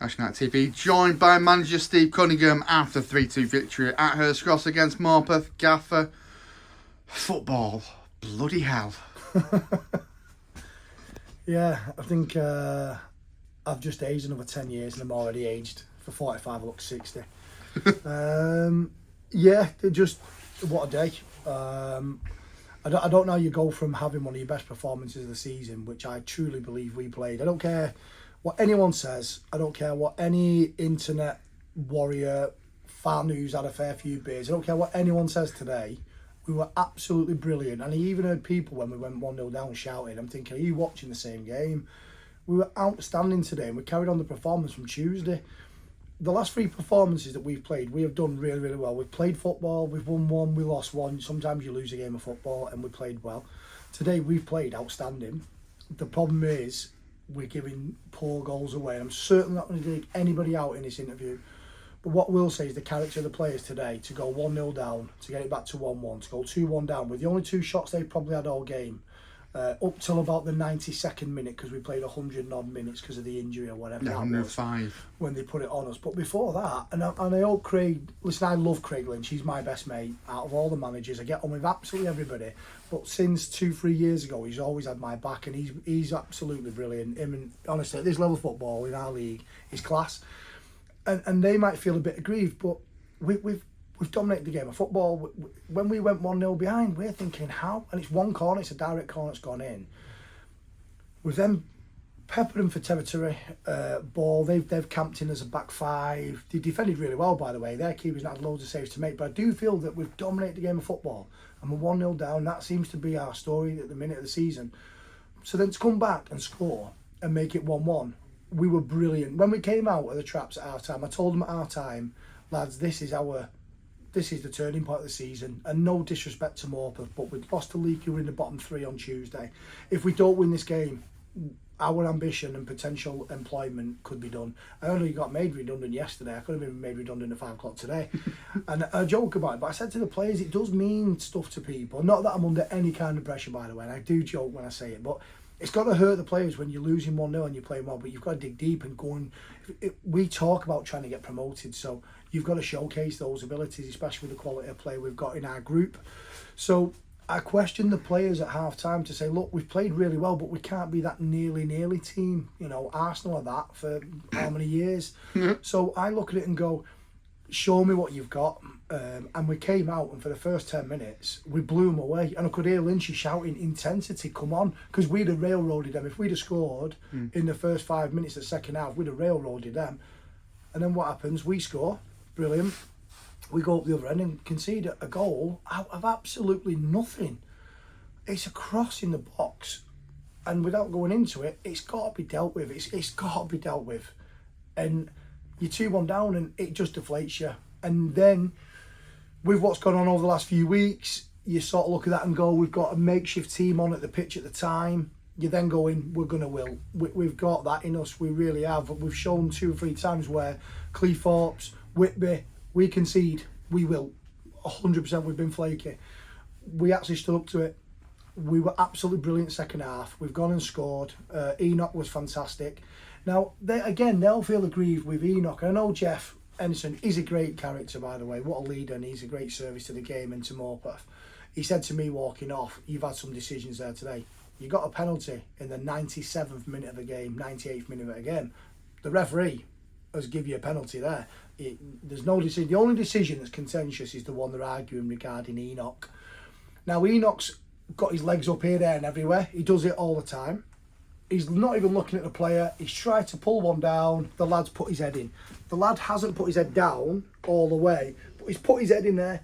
Ashton TV, joined by manager Steve Cunningham after 3-2 victory at Hurst Cross against Morpeth. Gaffer, football, bloody hell. Yeah, I think I've just aged another 10 years and I'm already aged. For 45 I look 60. Yeah, just what a day. I don't know how you go from having one of your best performances of the season, which I truly believe we played. I don't care what anyone says. I don't care what any internet warrior fan who's had a fair few beers. I don't care what anyone says today. We were absolutely brilliant. And I even heard people when we went 1-0 down shouting. I'm thinking, are you watching the same game? We were outstanding today and we carried on the performance from Tuesday. The last 3 performances that we've played, we have done really, really well. We've played football, we've won 1, we lost 1. Sometimes you lose a game of football and we played well. Today we've played outstanding. The problem is we're giving poor goals away. I'm certainly not going to dig anybody out in this interview. But what we'll say is the character of the players today, to go 1-0 down, to get it back to 1-1, to go 2-1 down, with the only 2 shots they've probably had all game, up till about the 92nd minute, because we played 100 odd minutes because of the injury or whatever. 105. When they put it on us. But before that, and I hope Craig, listen, I love Craig Lynch, he's my best mate out of all the managers. I get on with absolutely everybody. But since 2-3 years ago, he's always had my back, and he's absolutely brilliant. Him, and honestly, at this level of football in our league, is class. And they might feel a bit aggrieved, but we've dominated the game of football. When we went 1-0 behind, we're thinking, how? And it's one corner, it's a direct corner that's gone in. We've then peppered them for territory, ball. They've camped in as a back 5. They defended really well, by the way. Their keeper's not had loads of saves to make, but I do feel that we've dominated the game of football. And we're 1-0 down. That seems to be our story at the minute of the season. So then to come back and score and make it 1-1, we were brilliant. When we came out of the traps at half time, I told them at half time, lads, this is the turning point of the season. And no disrespect to Morpeth, but we'd lost to League, who were in the bottom 3 on Tuesday. If we don't win this game, our ambition and potential employment could be done. I only got made redundant yesterday. I could have been made redundant at 5 o'clock today. And I joke about it, but I said to the players, it does mean stuff to people. Not that I'm under any kind of pressure, by the way, and I do joke when I say it, but it's got to hurt the players when you're losing 1-0 and you're playing well, but you've got to dig deep and go and... We talk about trying to get promoted, so you've got to showcase those abilities, especially with the quality of play we've got in our group. So I questioned the players at half-time to say, look, we've played really well, but we can't be that nearly team. You know, Arsenal are that for how many years? So I look at it and go, show me what you've got. And we came out, and for the first 10 minutes, we blew them away. And I could hear Lynchy shouting, intensity, come on. Because we'd have railroaded them. If we'd have scored in the first 5 minutes of the second half, we'd have railroaded them. And then what happens? We score. Brilliant. We go up the other end and concede a goal out of absolutely nothing. It's a cross in the box. And without going into it, it's got to be dealt with. It's got to be dealt with. And you're 2-1 down and it just deflates you. And then, with what's gone on over the last few weeks, you sort of look at that and go, we've got a makeshift team on at the pitch at the time. You then go in, we're going to will. We've got that in us, we really have. We've shown 2 or 3 times where Cleethorpes, Whitby, we concede, we will. 100% we've been flaky. We actually stood up to it. We were absolutely brilliant second half. We've gone and scored. Enoch was fantastic. Now, they'll feel aggrieved with Enoch. I know Jeff Ensign is a great character, by the way. What a leader, and he's a great service to the game and to Morpeth. He said to me walking off, you've had some decisions there today. You got a penalty in the 97th minute of a game, 98th minute of a game. The referee has given you a penalty there. There's no decision. The only decision that's contentious is the one they're arguing regarding Enoch. Now, Enoch's got his legs up here, there and everywhere. He does it all the time. He's not even looking at the player. He's tried to pull one down. The lad's put his head in. The lad hasn't put his head down all the way, but he's put his head in there.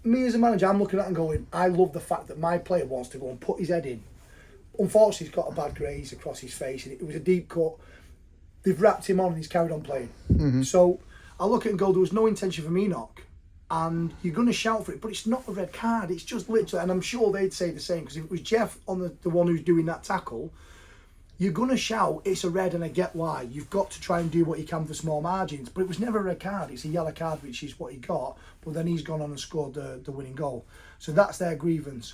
Me as a manager, I'm looking at it and going, I love the fact that my player wants to go and put his head in. Unfortunately, he's got a bad graze across his face, and it was a deep cut. They've wrapped him on and he's carried on playing. So I look at it and go, there was no intention from Enoch. And you're going to shout for it, but it's not a red card. It's just literally, and I'm sure they'd say the same, because if it was Jeff on the one who's doing that tackle, you're going to shout, it's a red, and I get why. You've got to try and do what you can for small margins. But it was never a red card. It's a yellow card, which is what he got. But then he's gone on and scored the winning goal. So that's their grievance.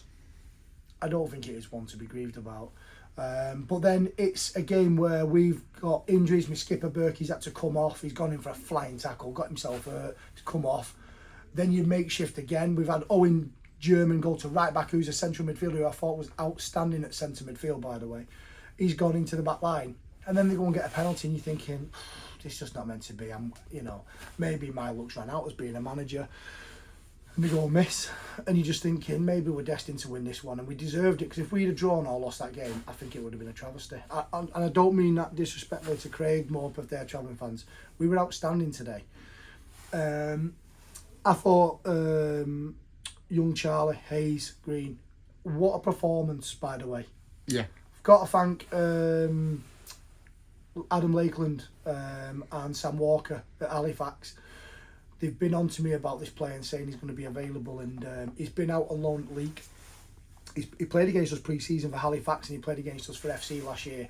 I don't think it is one to be grieved about. But then it's a game where we've got injuries. My skipper Berkey's had to come off. He's gone in for a flying tackle, got himself hurt, to come off. Then you make shift again. We've had Owen German go to right back, who's a central midfielder who I thought was outstanding at centre midfield, by the way. He's gone into the back line. And then they go and get a penalty and you're thinking, this is just not meant to be. Maybe my luck's ran out as being a manager. And we go and miss. And you're just thinking, maybe we're destined to win this one. And we deserved it, because if we'd have drawn or lost that game, I think it would have been a travesty. And I don't mean that disrespectfully to Craig, Morpeth, their travelling fans. We were outstanding today. I thought young Charlie, Hayes, Green, what a performance, by the way. Yeah. I've got to thank Adam Lakeland and Sam Walker at Halifax. They've been on to me about this player and saying he's going to be available, and he's been out on loan at league. He played against us pre-season for Halifax, and he played against us for FC last year.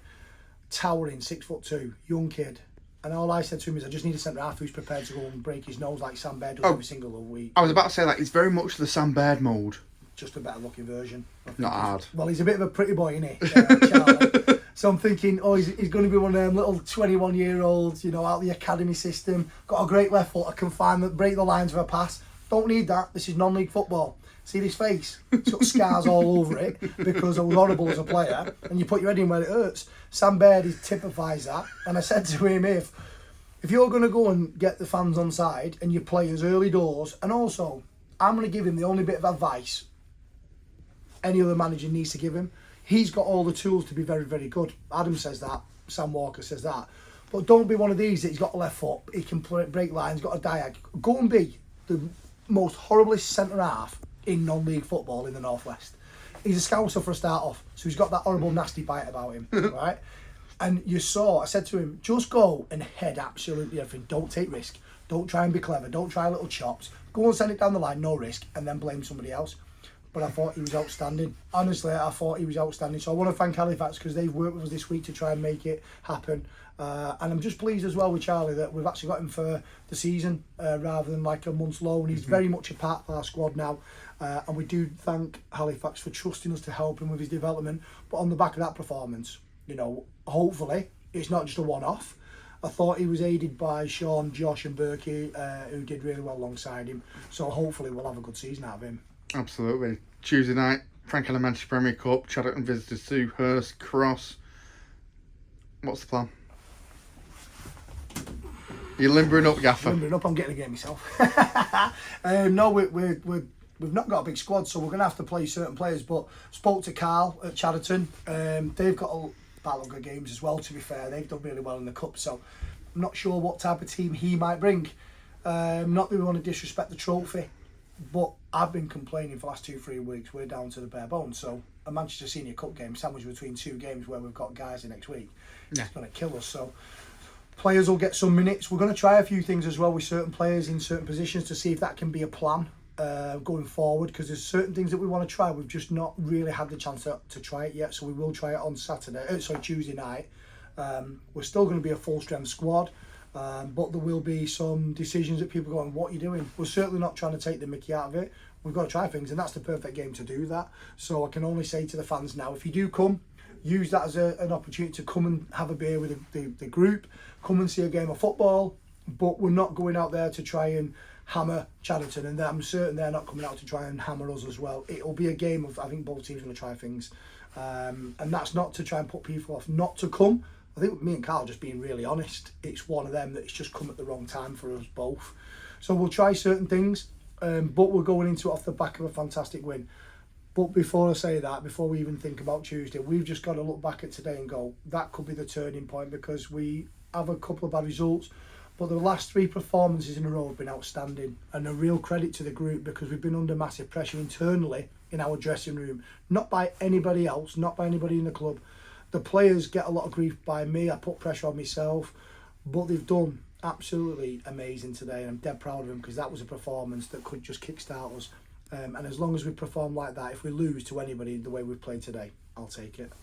Towering, 6'2", young kid. And all I said to him is, I just need a centre-half who's prepared to go and break his nose like Sam Baird does every single week. I was about to say that, he's very much the Sam Baird mould. Just a better looking version. Not hard. Well, he's a bit of a pretty boy, isn't he? Charlie. So I'm thinking, he's going to be one of them little 21-year-olds, out the academy system. Got a great left foot, I can break the lines of a pass. Don't need that. This is non-league football. See this face? It's got scars all over it because I was horrible as a player, and you put your head in where it hurts. Sam Baird typifies that, and I said to him, if you're going to go and get the fans on side and you play as early doors, and also I'm going to give him the only bit of advice any other manager needs to give him. He's got all the tools to be very, very good. Adam says that. Sam Walker says that. But don't be one of these that he's got a left foot, he can break lines, got a diag. Go and be the most horriblest centre-half in non-league football in the Northwest. He's a scouser for a start off, so he's got that horrible, nasty bite about him, right? And I said to him, just go and head absolutely everything. Don't take risk. Don't try and be clever. Don't try little chops. Go and send it down the line, no risk, and then blame somebody else. But I thought he was outstanding. Honestly, I thought he was outstanding. So I want to thank Halifax, because they've worked with us this week to try and make it happen. And I'm just pleased as well with Charlie that we've actually got him for the season rather than like a month's loan. He's very much a part of our squad now. And we do thank Halifax for trusting us to help him with his development. But on the back of that performance, hopefully it's not just a one-off. I thought he was aided by Sean, Josh and Berkey, who did really well alongside him. So hopefully we'll have a good season out of him. Absolutely. Tuesday night, Frank Elementary Premier Cup, Chadderton visitors to Hurst Cross. What's the plan? You're limbering up, Gaffer. Limbering up, I'm getting a game myself. No, we've not got a big squad, so we're going to have to play certain players. But spoke to Carl at Chadderton. They've got a backlog of games as well, to be fair. They've done really well in the Cup, so I'm not sure what type of team he might bring. Not that we want to disrespect the trophy, but I've been complaining for the last 2-3 weeks. We're down to the bare bones. So a Manchester Senior Cup game sandwiched between two games where we've got guys in next week. Yeah. It's going to kill us. So players will get some minutes. We're going to try a few things as well with certain players in certain positions to see if that can be a plan going forward, because there's certain things that we want to try. We've just not really had the chance to try it yet. So we will try it on Tuesday night. We're still going to be a full strength squad. But there will be some decisions that people are going, what are you doing? We're certainly not trying to take the mickey out of it. We've got to try things, and that's the perfect game to do that. So I can only say to the fans now, if you do come, use that as an opportunity to come and have a beer with the group, come and see a game of football, but we're not going out there to try and hammer Chadderton, and I'm certain they're not coming out to try and hammer us as well. It'll be a game of, I think both teams are going to try things, and that's not to try and put people off not to come. I think me and Carl just being really honest, it's one of them that it's just come at the wrong time for us both. So we'll try certain things, but we're going into it off the back of a fantastic win. But before I say that, before we even think about Tuesday, we've just got to look back at today and go, that could be the turning point, because we have a couple of bad results, but the last 3 performances in a row have been outstanding, and a real credit to the group, because we've been under massive pressure internally in our dressing room, not by anybody else, not by anybody in the club. The players get a lot of grief by me. I put pressure on myself, but they've done absolutely amazing today, and I'm dead proud of them, because that was a performance that could just kickstart us. And as long as we perform like that, if we lose to anybody the way we've played today, I'll take it.